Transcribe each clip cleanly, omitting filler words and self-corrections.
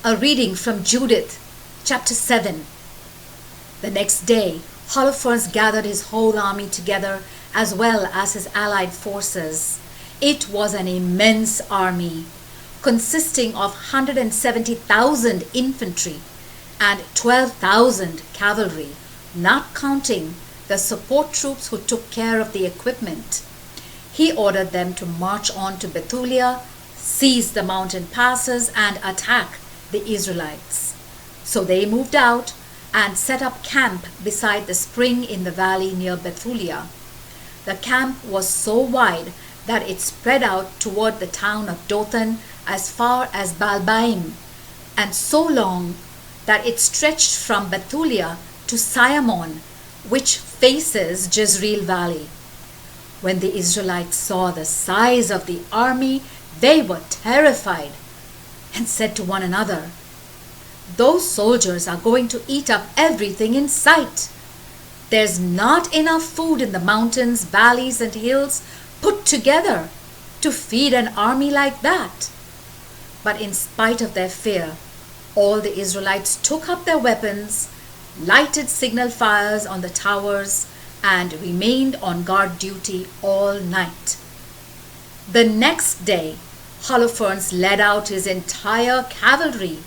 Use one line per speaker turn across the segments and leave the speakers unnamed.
A reading from Judith, chapter 7. The next day, Holofernes gathered his whole army together as well as his allied forces. It was an immense army, consisting of 170,000 infantry and 12,000 cavalry, not counting the support troops who took care of the equipment. He ordered them to march on to Bethulia, seize the mountain passes, and attack the Israelites. So they moved out and set up camp beside the spring in the valley near Bethulia. The camp was so wide that it spread out toward the town of Dothan as far as Baalbaim, and so long that it stretched from Bethulia to Siamon, which faces Jezreel Valley. When the Israelites saw the size of the army, they were terrified and said to one another, "Those soldiers are going to eat up everything in sight. There's not enough food in the mountains, valleys, and hills put together to feed an army like that." But in spite of their fear, all the Israelites took up their weapons, lighted signal fires on the towers, and remained on guard duty all night. The next day, Holofernes led out his entire cavalry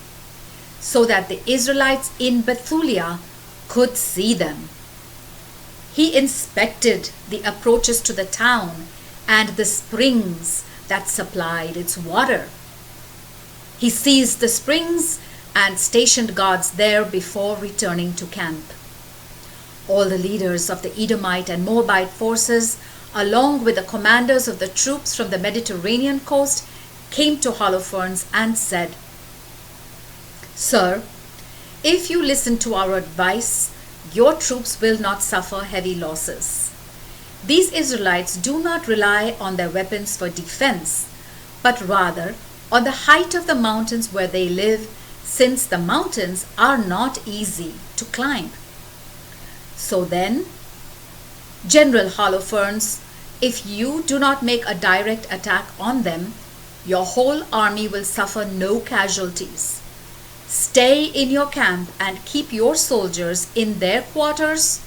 so that the Israelites in Bethulia could see them. He inspected the approaches to the town and the springs that supplied its water. He seized the springs and stationed guards there before returning to camp. All the leaders of the Edomite and Moabite forces, along with the commanders of the troops from the Mediterranean coast, came to Holofernes and said, "Sir, if you listen to our advice, your troops will not suffer heavy losses. These Israelites do not rely on their weapons for defense, but rather on the height of the mountains where they live, since the mountains are not easy to climb. So then, General Holofernes, if you do not make a direct attack on them, your whole army will suffer no casualties. Stay in your camp and keep your soldiers in their quarters.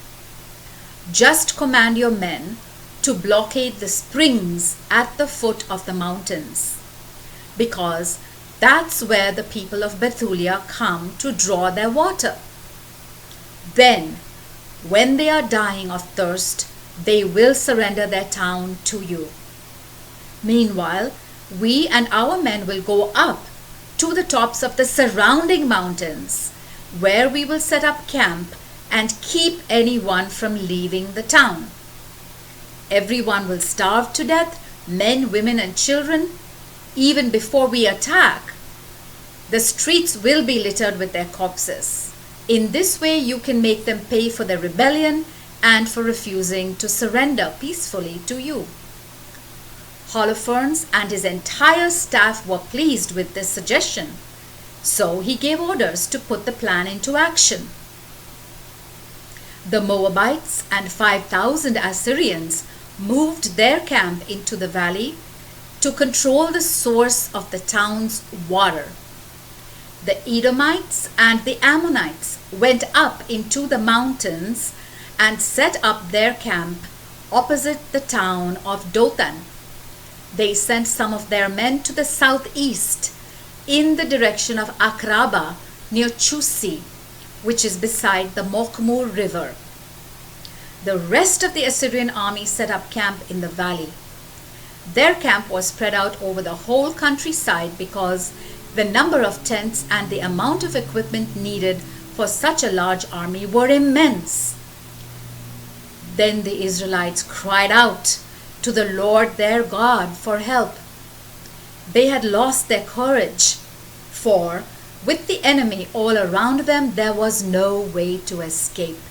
Just command your men to blockade the springs at the foot of the mountains, because that's where the people of Bethulia come to draw their water. Then, when they are dying of thirst, they will surrender their town to you. Meanwhile, we and our men will go up to the tops of the surrounding mountains, where we will set up camp and keep anyone from leaving the town. Everyone will starve to death, men, women, and children, even before we attack. The streets will be littered with their corpses. In this way, you can make them pay for their rebellion and for refusing to surrender peacefully to you." Holofernes and his entire staff were pleased with this suggestion, so he gave orders to put the plan into action. The Moabites and 5,000 Assyrians moved their camp into the valley to control the source of the town's water. The Edomites and the Ammonites went up into the mountains and set up their camp opposite the town of Dothan. They sent some of their men to the southeast in the direction of Akraba near Chusi, which is beside the Mokmur River. The rest of the Assyrian army set up camp in the valley. Their camp was spread out over the whole countryside because the number of tents and the amount of equipment needed for such a large army were immense. Then the Israelites cried out to the Lord their God for help. They had lost their courage, for with the enemy all around them, there was no way to escape.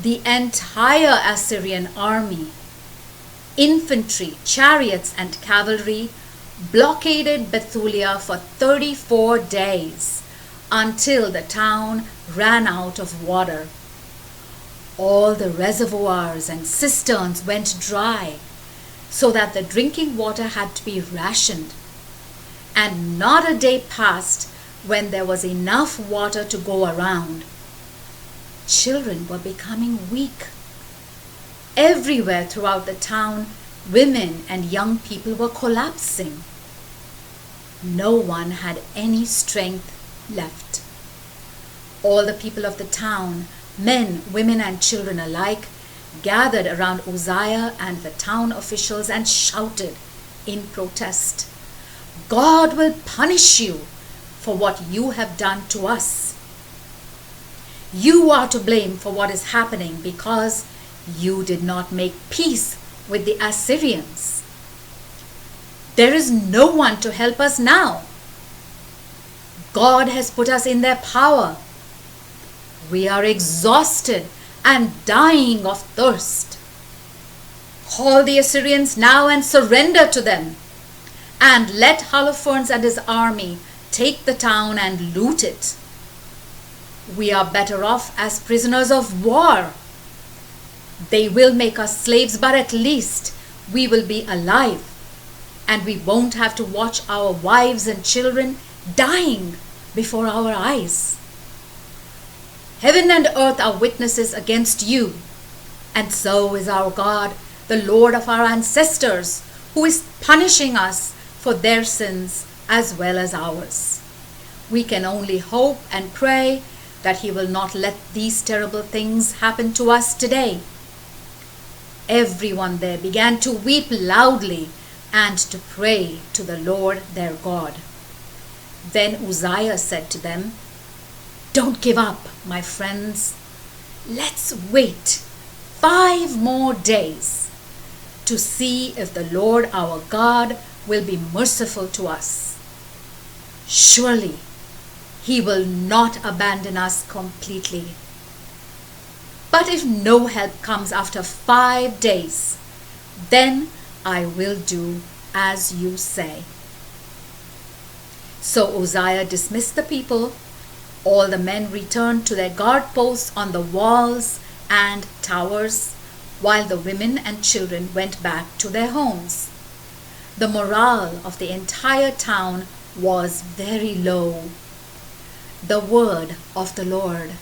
The entire Assyrian army, infantry, chariots, and cavalry, blockaded Bethulia for 34 days until the town ran out of water. All the reservoirs and cisterns went dry, so that the drinking water had to be rationed. And not a day passed when there was enough water to go around, children were becoming weak. Everywhere throughout the town, women and young people were collapsing. No one had any strength left. All the people of the town, men, women, and children alike, gathered around Uzziah and the town officials and shouted in protest, "God will punish you for what you have done to us. You are to blame for what is happening because you did not make peace with the Assyrians. There is no one to help us now. God has put us in their power. We are exhausted and dying of thirst. Call the Assyrians now and surrender to them, and let Holofernes and his army take the town and loot it. We are better off as prisoners of war. They will make us slaves, but at least we will be alive, and we won't have to watch our wives and children dying before our eyes. Heaven and earth are witnesses against you, and so is our God, the Lord of our ancestors, who is punishing us for their sins as well as ours. We can only hope and pray that he will not let these terrible things happen to us today." Everyone there began to weep loudly and to pray to the Lord their God. Then Uzziah said to them, "Don't give up, my friends. Let's wait 5 more days to see if the Lord our God will be merciful to us. Surely he will not abandon us completely. But if no help comes after 5 days, then I will do as you say." So Uzziah dismissed the people. All the men returned to their guard posts on the walls and towers, while the women and children went back to their homes. The morale of the entire town was very low. The word of the Lord.